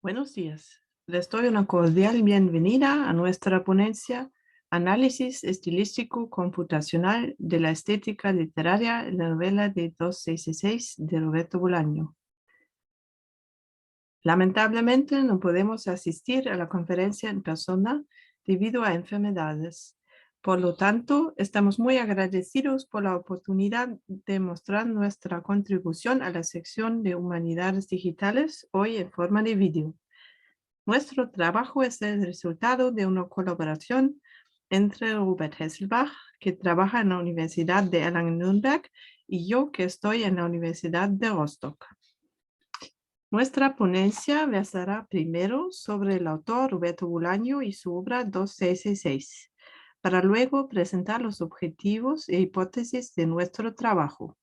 Buenos días. Les doy una cordial bienvenida a nuestra ponencia Análisis estilístico computacional de la estética literaria en la novela de 266 de Roberto Bolaño. Lamentablemente no podemos asistir a la conferencia en persona debido a enfermedades. Por lo tanto, estamos muy agradecidos por la oportunidad de mostrar nuestra contribución a la sección de Humanidades Digitales hoy en forma de vídeo. Nuestro trabajo es el resultado de una colaboración entre Robert Hesselbach, que trabaja en la Universidad de Erlangen-Nürnberg, y yo, que estoy en la Universidad de Rostock. Nuestra ponencia versará primero sobre el autor Roberto Bolaño y su obra 2666, para luego presentar los objetivos e hipótesis de nuestro trabajo.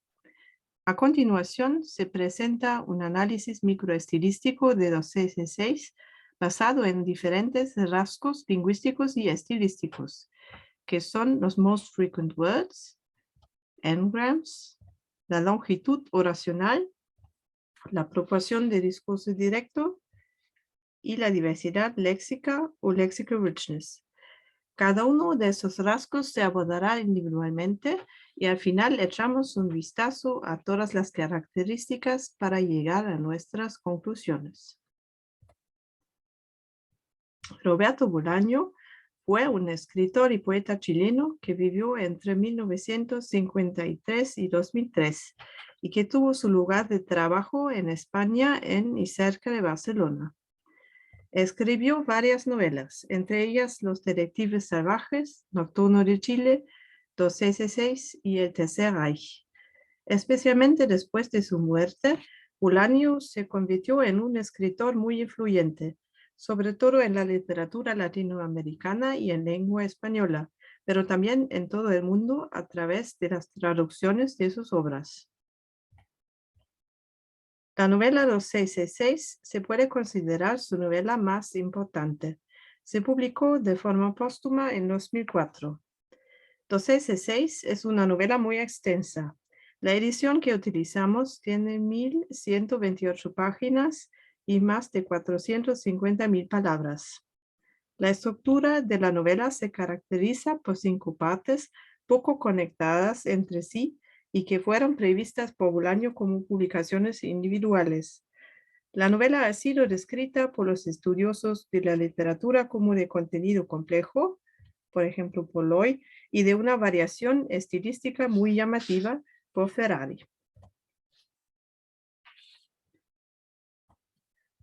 A continuación, se presenta un análisis microestilístico de 2666 basado en diferentes rasgos lingüísticos y estilísticos, que son los most frequent words, n-grams, la longitud oracional, la proporción de discurso directo y la diversidad léxica o lexical richness. Cada uno de esos rasgos se abordará individualmente y al final echamos un vistazo a todas las características para llegar a nuestras conclusiones. Roberto Bolaño fue un escritor y poeta chileno que vivió entre 1953 y 2003 y que tuvo su lugar de trabajo en España en y cerca de Barcelona. Escribió varias novelas, entre ellas Los Detectives Salvajes, Nocturno de Chile, 266 y El Tercer Reich. Especialmente después de su muerte, Bolaño se convirtió en un escritor muy influyente, sobre todo en la literatura latinoamericana y en lengua española, pero también en todo el mundo a través de las traducciones de sus obras. La novela 2666 se puede considerar su novela más importante. Se publicó de forma póstuma en 2004. 2666 es una novela muy extensa. La edición que utilizamos tiene 1128 páginas y más de 450,000 palabras. La estructura de la novela se caracteriza por 5 partes poco conectadas entre sí y que fueron previstas por Bolaño como publicaciones individuales. La novela ha sido descrita por los estudiosos de la literatura como de contenido complejo, por ejemplo por Loy, y de una variación estilística muy llamativa por Ferrari.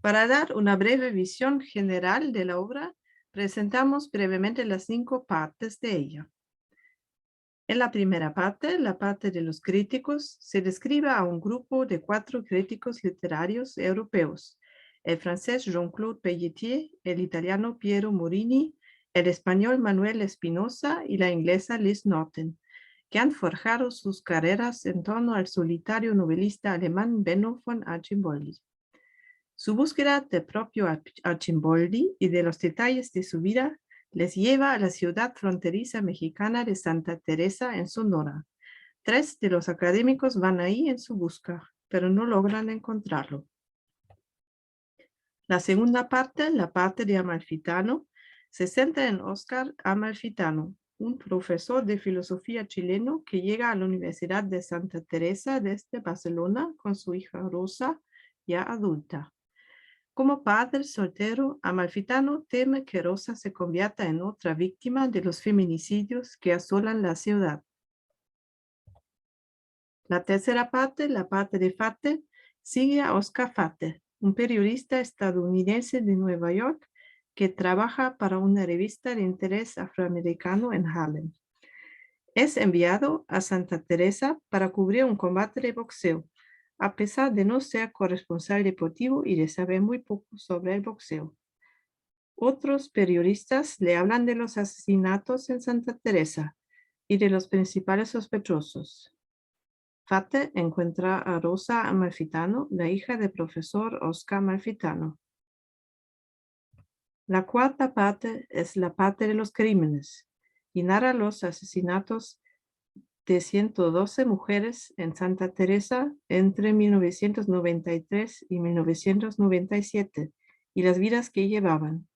Para dar una breve visión general de la obra, presentamos brevemente las 5 partes de ella. En la primera parte, la parte de los críticos, se describe a un grupo de 4 críticos literarios europeos: el francés Jean-Claude Pelletier, el italiano Piero Morini, el español Manuel Espinosa y la inglesa Liz Norton, que han forjado sus carreras en torno al solitario novelista alemán Benno von Archimboldi. Su búsqueda del propio Archimboldi y de los detalles de su vida les lleva a la ciudad fronteriza mexicana de Santa Teresa en Sonora. 3 de los académicos van ahí en su busca, pero no logran encontrarlo. La segunda parte, la parte de Amalfitano, se centra en Oscar Amalfitano, un profesor de filosofía chileno que llega a la Universidad de Santa Teresa desde Barcelona con su hija Rosa, ya adulta. Como padre soltero, Amalfitano teme que Rosa se convierta en otra víctima de los feminicidios que asolan la ciudad. La tercera parte, la parte de Fate, sigue a Oscar Fate, un periodista estadounidense de Nueva York que trabaja para una revista de interés afroamericano en Harlem. Es enviado a Santa Teresa para cubrir un combate de boxeo, a pesar de no ser corresponsal deportivo y de saber muy poco sobre el boxeo. Otros periodistas le hablan de los asesinatos en Santa Teresa y de los principales sospechosos. Fate encuentra a Rosa Amalfitano, la hija del profesor Oscar Amalfitano. La cuarta parte es la parte de los crímenes y narra los asesinatos de 112 mujeres en Santa Teresa entre 1993 y 1997 y las vidas que llevaban.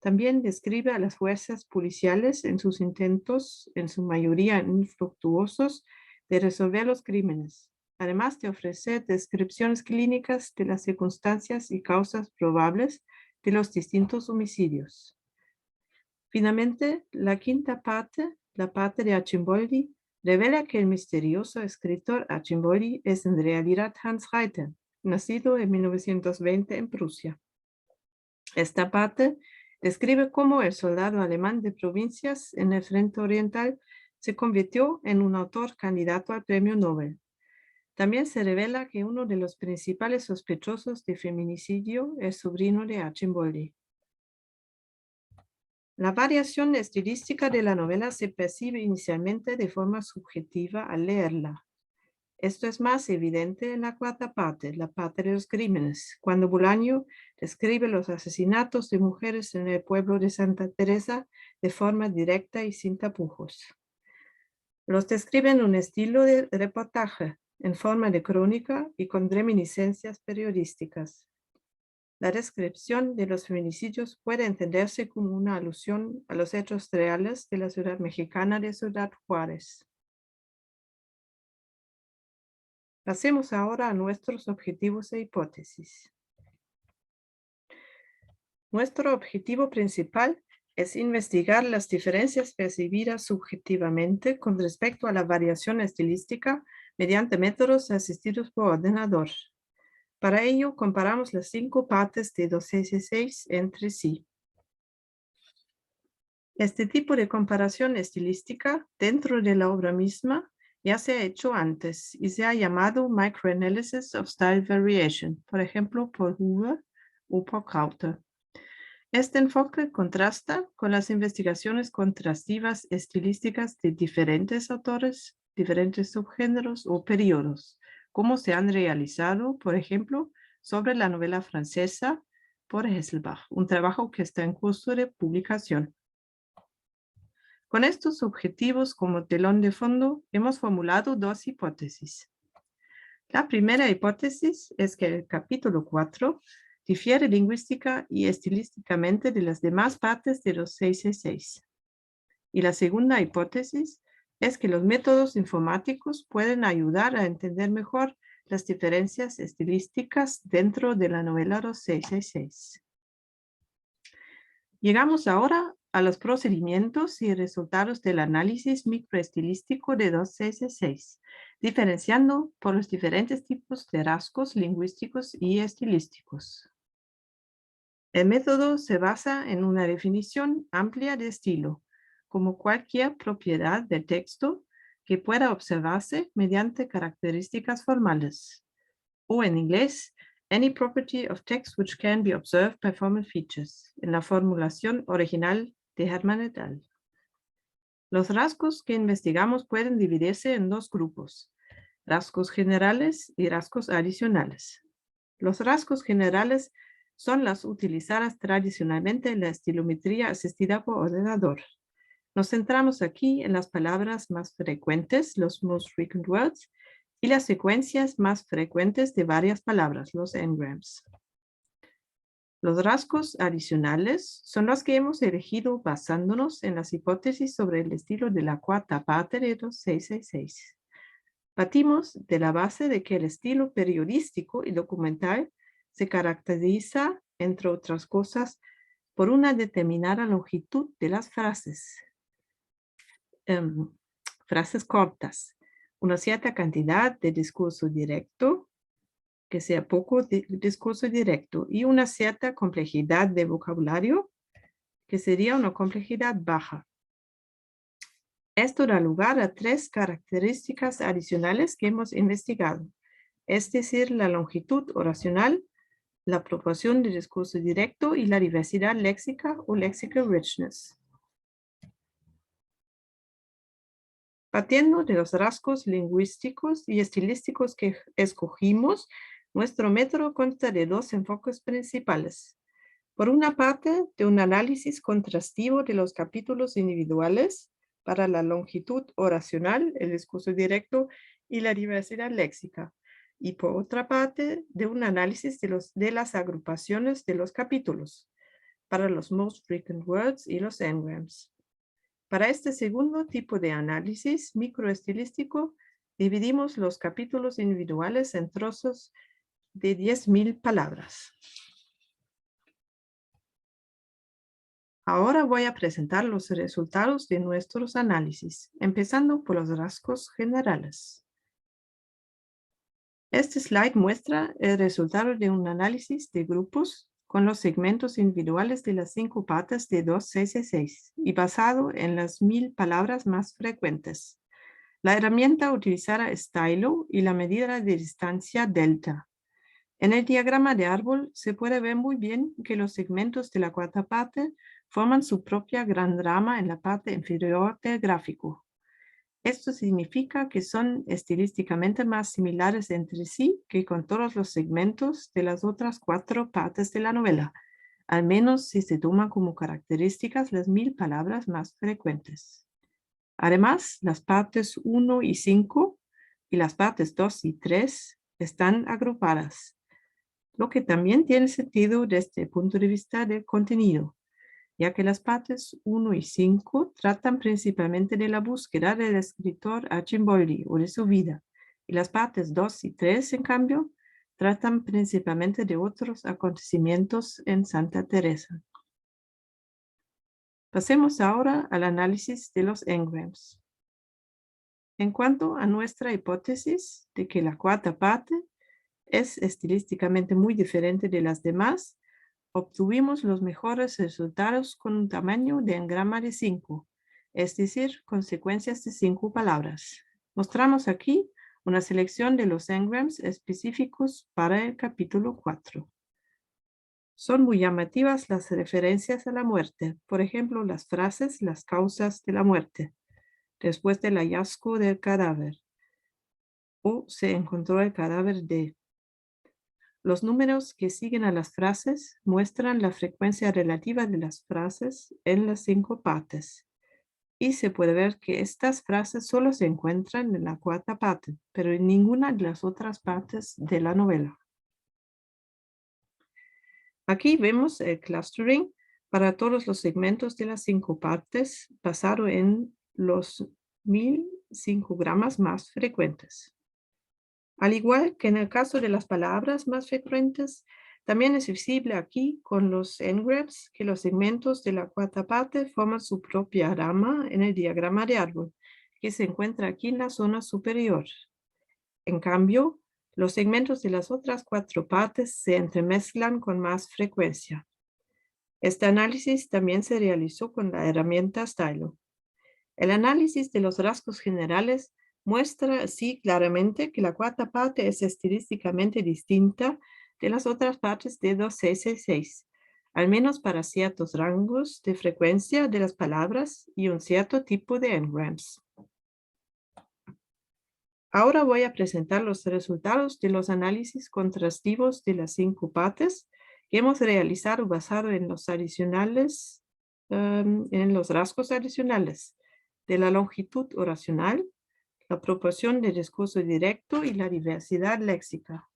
También describe a las fuerzas policiales en sus intentos, en su mayoría infructuosos, de resolver los crímenes, además de ofrecer descripciones clínicas de las circunstancias y causas probables de los distintos homicidios. Finalmente, la quinta parte, la parte de Arcimboldi, revela que el misterioso escritor Arcimboldi es en realidad Hans Reiter, nacido en 1920 en Prusia. Esta parte describe cómo el soldado alemán de provincias en el frente oriental se convirtió en un autor candidato al premio Nobel. También se revela que uno de los principales sospechosos de feminicidio es sobrino de Arcimboldi. La variación estilística de la novela se percibe inicialmente de forma subjetiva al leerla. Esto es más evidente en la cuarta parte, la parte de los crímenes, cuando Bolaño describe los asesinatos de mujeres en el pueblo de Santa Teresa de forma directa y sin tapujos. Los describe en un estilo de reportaje, en forma de crónica y con reminiscencias periodísticas. La descripción de los feminicidios puede entenderse como una alusión a los hechos reales de la ciudad mexicana de Ciudad Juárez. Pasemos ahora a nuestros objetivos e hipótesis. Nuestro objetivo principal es investigar las diferencias percibidas subjetivamente con respecto a la variación estilística mediante métodos asistidos por ordenador. Para ello, comparamos las 5 partes de 266 entre sí. Este tipo de comparación estilística dentro de la obra misma ya se ha hecho antes y se ha llamado Microanalysis of Style Variation, por ejemplo, por Hoover o por Krauter. Este enfoque contrasta con las investigaciones contrastivas estilísticas de diferentes autores, diferentes subgéneros o periodos, como se han realizado, por ejemplo, sobre la novela francesa por Hesselbach, un trabajo que está en curso de publicación. Con estos objetivos como telón de fondo, hemos formulado 2 hipótesis. La primera hipótesis es que el capítulo 4 difiere lingüística y estilísticamente de las demás partes de los 666. Y la segunda hipótesis es que los métodos informáticos pueden ayudar a entender mejor las diferencias estilísticas dentro de la novela Los 666. Llegamos ahora a los procedimientos y resultados del análisis microestilístico de 266, diferenciando por los diferentes tipos de rasgos lingüísticos y estilísticos. El método se basa en una definición amplia de estilo, como cualquier propiedad del texto que pueda observarse mediante características formales, o en inglés, any property of text which can be observed by formal features, en la formulación original de Hermann et al. Los rasgos que investigamos pueden dividirse en 2 grupos, rasgos generales y rasgos adicionales. Los rasgos generales son las utilizadas tradicionalmente en la estilometría asistida por ordenador. Nos centramos aquí en las palabras más frecuentes, los most frequent words, y las secuencias más frecuentes de varias palabras, los n-grams. Los rasgos adicionales son los que hemos elegido basándonos en las hipótesis sobre el estilo de la cuarta parte de los 666. Partimos de la base de que el estilo periodístico y documental se caracteriza, entre otras cosas, por una determinada longitud de las frases. Frases cortas, una cierta cantidad de discurso directo, que sea poco discurso directo, y una cierta complejidad de vocabulario, que sería una complejidad baja. Esto da lugar a 3 características adicionales que hemos investigado, es decir, la longitud oracional, la proporción de discurso directo y la diversidad léxica o lexical richness. Partiendo de los rasgos lingüísticos y estilísticos que escogimos, nuestro método consta de 2 enfoques principales. Por una parte, de un análisis contrastivo de los capítulos individuales para la longitud oracional, el discurso directo y la diversidad léxica. y por otra parte de un análisis de las agrupaciones de los capítulos para los most frequent words y los n-grams. Para este segundo tipo de análisis microestilístico, dividimos los capítulos individuales en trozos de 10,000 palabras. Ahora voy a presentar los resultados de nuestros análisis, empezando por los rasgos generales. Este slide muestra el resultado de un análisis de grupos con los segmentos individuales de las 5 partes de 266 y basado en las 1000 palabras más frecuentes. La herramienta utilizará Stylo y la medida de distancia delta. En el diagrama de árbol se puede ver muy bien que los segmentos de la cuarta parte forman su propia gran rama en la parte inferior del gráfico. Esto significa que son estilísticamente más similares entre sí que con todos los segmentos de las otras 4 partes de la novela, al menos si se toman como características las 1000 palabras más frecuentes. Además, las partes 1 y 5 y las partes 2 y 3 están agrupadas, lo que también tiene sentido desde el punto de vista del contenido, ya que las partes 1 y 5 tratan principalmente de la búsqueda del escritor Archimboldi o de su vida, y las partes 2 y 3, en cambio, tratan principalmente de otros acontecimientos en Santa Teresa. Pasemos ahora al análisis de los n-grams. En cuanto a nuestra hipótesis de que la cuarta parte es estilísticamente muy diferente de las demás, obtuvimos los mejores resultados con un tamaño de engrama de 5, es decir, con secuencias de 5 palabras. Mostramos aquí una selección de los n-grams específicos para el capítulo 4. Son muy llamativas las referencias a la muerte, por ejemplo, las frases, las causas de la muerte, después del hallazgo del cadáver, o se encontró el cadáver de. Los números que siguen a las frases muestran la frecuencia relativa de las frases en las 5 partes. Y se puede ver que estas frases solo se encuentran en la cuarta parte, pero en ninguna de las otras partes de la novela. Aquí vemos el clustering para todos los segmentos de las 5 partes basado en los 1000 5-gramas más frecuentes. Al igual que en el caso de las palabras más frecuentes, también es visible aquí con los n-grams que los segmentos de la cuarta parte forman su propia rama en el diagrama de árbol, que se encuentra aquí en la zona superior. En cambio, los segmentos de las otras 4 partes se entremezclan con más frecuencia. Este análisis también se realizó con la herramienta Stylo. El análisis de los rasgos generales muestra así claramente que la cuarta parte es estilísticamente distinta de las otras partes de 266, al menos para ciertos rangos de frecuencia de las palabras y un cierto tipo de n-grams. Ahora voy a presentar los resultados de los análisis contrastivos de las 5 partes que hemos realizado basado en los adicionales, en los rasgos adicionales de la longitud oracional, la proporción de discurso directo y la diversidad léxica.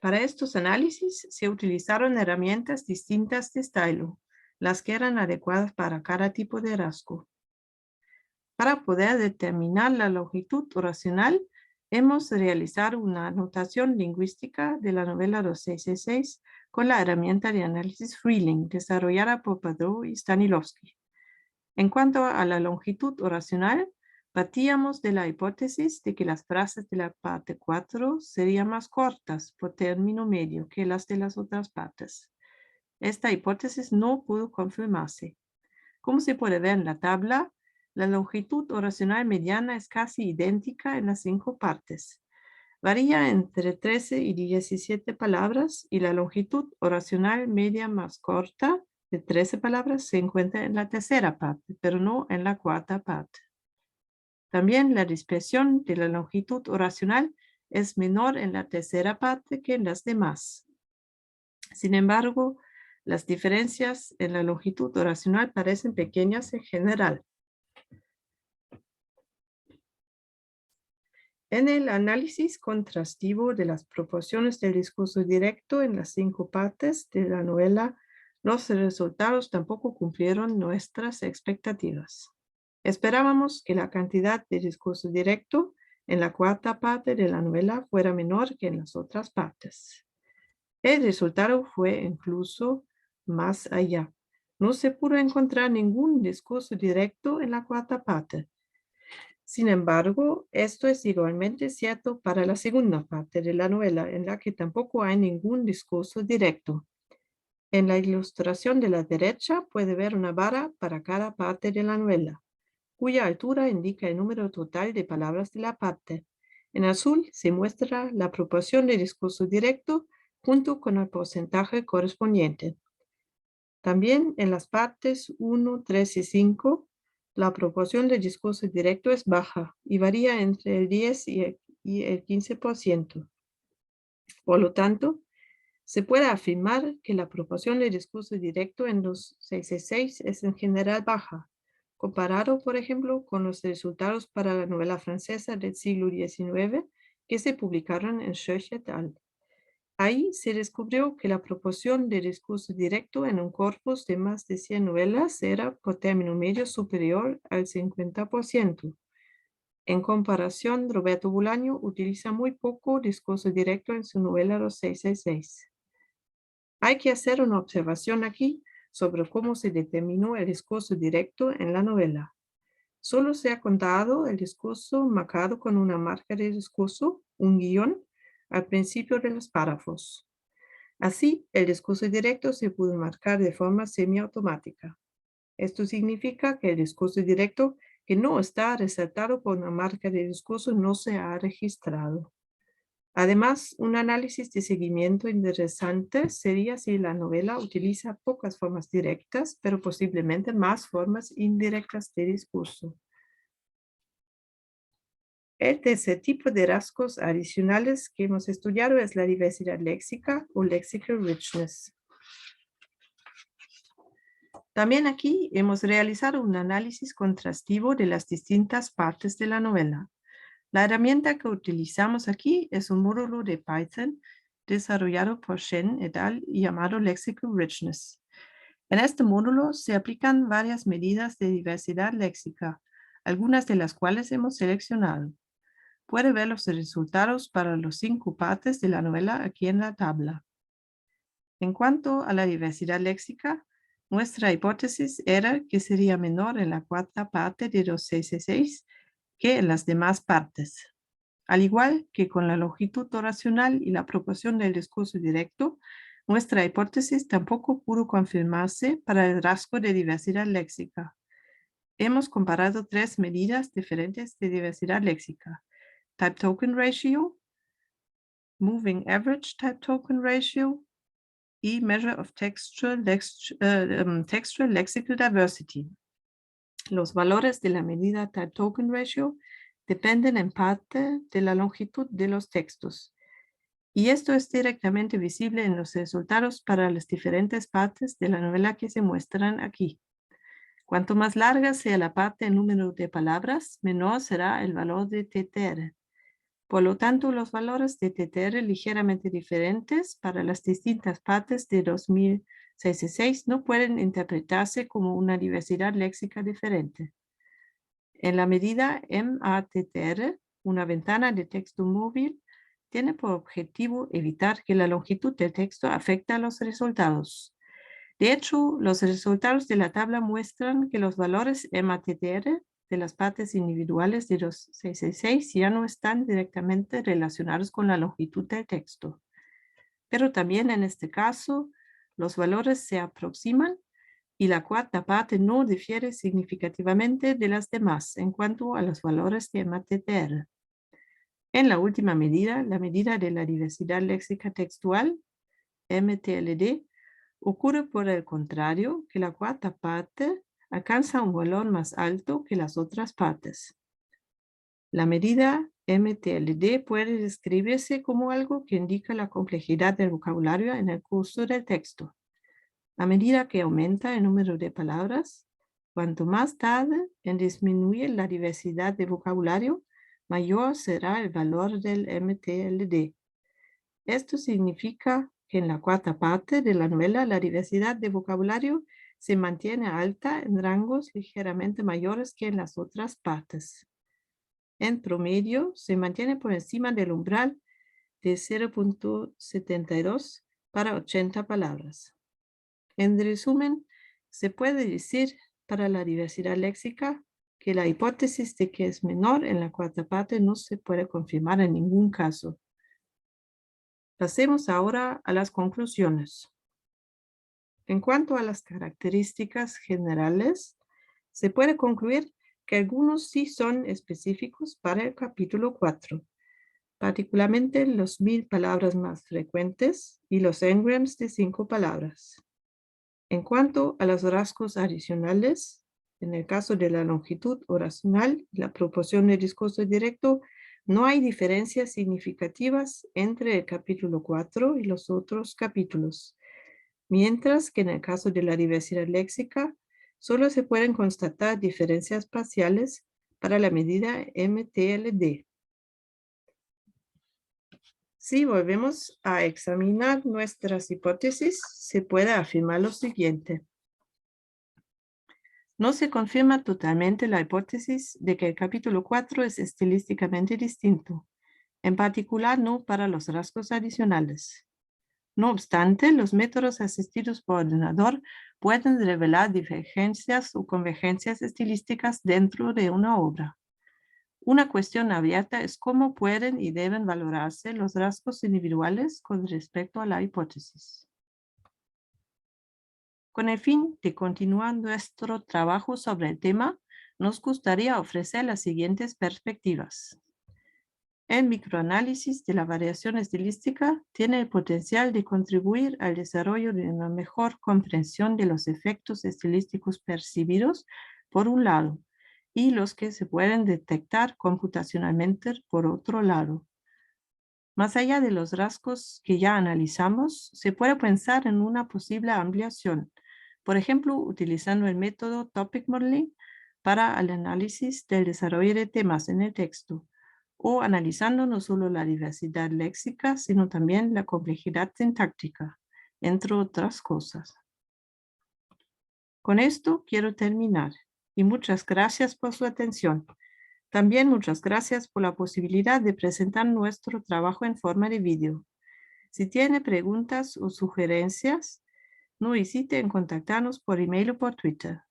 Para estos análisis se utilizaron herramientas distintas de Stylo, las que eran adecuadas para cada tipo de rasgo. Para poder determinar la longitud oracional, hemos realizado una anotación lingüística de la novela 266 con la herramienta de análisis Freeling desarrollada por Padró y Stanilovsky. En cuanto a la longitud oracional, partíamos de la hipótesis de que las frases de la parte 4 serían más cortas por término medio que las de las otras partes. Esta hipótesis no pudo confirmarse. Como se puede ver en la tabla, la longitud oracional mediana es casi idéntica en las 5 partes. Varía entre 13 y 17 palabras y la longitud oracional media más corta de 13 palabras se encuentra en la tercera parte, pero no en la cuarta parte. También la dispersión de la longitud oracional es menor en la tercera parte que en las demás. Sin embargo, Las diferencias en la longitud oracional parecen pequeñas en general. En el análisis contrastivo de las proporciones del discurso directo en las 5 partes de la novela, los resultados tampoco cumplieron nuestras expectativas. Esperábamos que la cantidad de discurso directo en la 4ª parte de la novela fuera menor que en las otras partes. El resultado fue incluso más allá. No se pudo encontrar ningún discurso directo en la 4ª parte. Sin embargo, esto es igualmente cierto para la 2ª parte de la novela, en la que tampoco hay ningún discurso directo. En la ilustración de la derecha puede ver una vara para cada parte de la novela, cuya altura indica el número total de palabras de la parte. En azul se muestra la proporción de discurso directo junto con el porcentaje correspondiente. También en las partes 1, 3 y 5, la proporción de discurso directo es baja y varía entre el 10 y el 15%. Por lo tanto, se puede afirmar que la proporción de discurso directo en los 666 es en general baja, comparado, por ejemplo, con los resultados para la novela francesa del siglo XIX que se publicaron en Schöch et al. Ahí se descubrió que la proporción de discurso directo en un corpus de más de 100 novelas era por término medio superior al 50%. En comparación, Roberto Bolaño utiliza muy poco discurso directo en su novela Los 666. Hay que hacer una observación aquí sobre cómo se determinó el discurso directo en la novela. Solo se ha contado el discurso marcado con una marca de discurso, un guión, al principio de los párrafos. Así, el discurso directo se pudo marcar de forma semiautomática. Esto significa que el discurso directo que no está resaltado por una marca de discurso no se ha registrado. Además, un análisis de seguimiento interesante sería si la novela utiliza pocas formas directas, pero posiblemente más formas indirectas de discurso. El tercer tipo de rasgos adicionales que hemos estudiado es la diversidad léxica o lexical richness. También aquí hemos realizado un análisis contrastivo de las distintas partes de la novela. La herramienta que utilizamos aquí es un módulo de Python desarrollado por Shen et al. Llamado Lexical Richness. En este módulo se aplican varias medidas de diversidad léxica, algunas de las cuales hemos seleccionado. Puede ver los resultados para las 5 partes de la novela aquí en la tabla. En cuanto a la diversidad léxica, nuestra hipótesis era que sería menor en la 4ª parte de los 666 que en las demás partes. Al igual que con la longitud oracional y la proporción del discurso directo, nuestra hipótesis tampoco pudo confirmarse para el rasgo de diversidad léxica. Hemos comparado 3 medidas diferentes de diversidad léxica: Type Token Ratio, Moving Average Type Token Ratio y Measure of Textual Lexical Diversity. Los valores de la medida Type Token Ratio dependen en parte de la longitud de los textos, y esto es directamente visible en los resultados para las diferentes partes de la novela que se muestran aquí. Cuanto más larga sea la parte en número de palabras, menor será el valor de TTR. Por lo tanto, los valores de TTR ligeramente diferentes para las distintas partes de 2066 no pueden interpretarse como una diversidad léxica diferente. En la medida MATTR, una ventana de texto móvil tiene por objetivo evitar que la longitud del texto afecte a los resultados. De hecho, los resultados de la tabla muestran que los valores MATTR de las partes individuales de los 666 ya no están directamente relacionados con la longitud del texto. Pero también en este caso, los valores se aproximan y la 4ª parte no difiere significativamente de las demás en cuanto a los valores de MATTR. En la última medida, la medida de la diversidad léxica textual, MTLD, ocurre por el contrario, que la 4ª parte alcanza un valor más alto que las otras partes. La medida MTLD puede describirse como algo que indica la complejidad del vocabulario en el curso del texto. A medida que aumenta el número de palabras, cuanto más tarde en disminuir la diversidad de vocabulario, mayor será el valor del MTLD. Esto significa que en la cuarta parte de la novela la diversidad de vocabulario se mantiene alta en rangos ligeramente mayores que en las otras partes. En promedio, se mantiene por encima del umbral de 0.72 para 80 palabras. En resumen, se puede decir para la diversidad léxica que la hipótesis de que es menor en la cuarta parte no se puede confirmar en ningún caso. Pasemos ahora a las conclusiones. En cuanto a las características generales, se puede concluir que algunos sí son específicos para el capítulo 4, particularmente los 1000 palabras más frecuentes y los engrams de 5 palabras. En cuanto a los rasgos adicionales, en el caso de la longitud oracional y la proporción de discurso directo, no hay diferencias significativas entre el capítulo 4 y los otros capítulos, mientras que en el caso de la diversidad léxica, solo se pueden constatar diferencias parciales para la medida MTLD. Si volvemos a examinar nuestras hipótesis, se puede afirmar lo siguiente. No se confirma totalmente la hipótesis de que el capítulo 4 es estilísticamente distinto, en particular no para los rasgos adicionales. No obstante, los métodos asistidos por ordenador pueden revelar divergencias o convergencias estilísticas dentro de una obra. Una cuestión abierta es cómo pueden y deben valorarse los rasgos individuales con respecto a la hipótesis. Con el fin de continuar nuestro trabajo sobre el tema, nos gustaría ofrecer las siguientes perspectivas. El microanálisis de la variación estilística tiene el potencial de contribuir al desarrollo de una mejor comprensión de los efectos estilísticos percibidos, por un lado, y los que se pueden detectar computacionalmente, por otro lado. Más allá de los rasgos que ya analizamos, se puede pensar en una posible ampliación, por ejemplo, utilizando el método Topic Modeling para el análisis del desarrollo de temas en el texto, o analizando no solo la diversidad léxica, sino también la complejidad sintáctica, entre otras cosas. Con esto quiero terminar, y muchas gracias por su atención. También muchas gracias por la posibilidad de presentar nuestro trabajo en forma de vídeo. Si tiene preguntas o sugerencias, no hesite en contactarnos por email o por Twitter.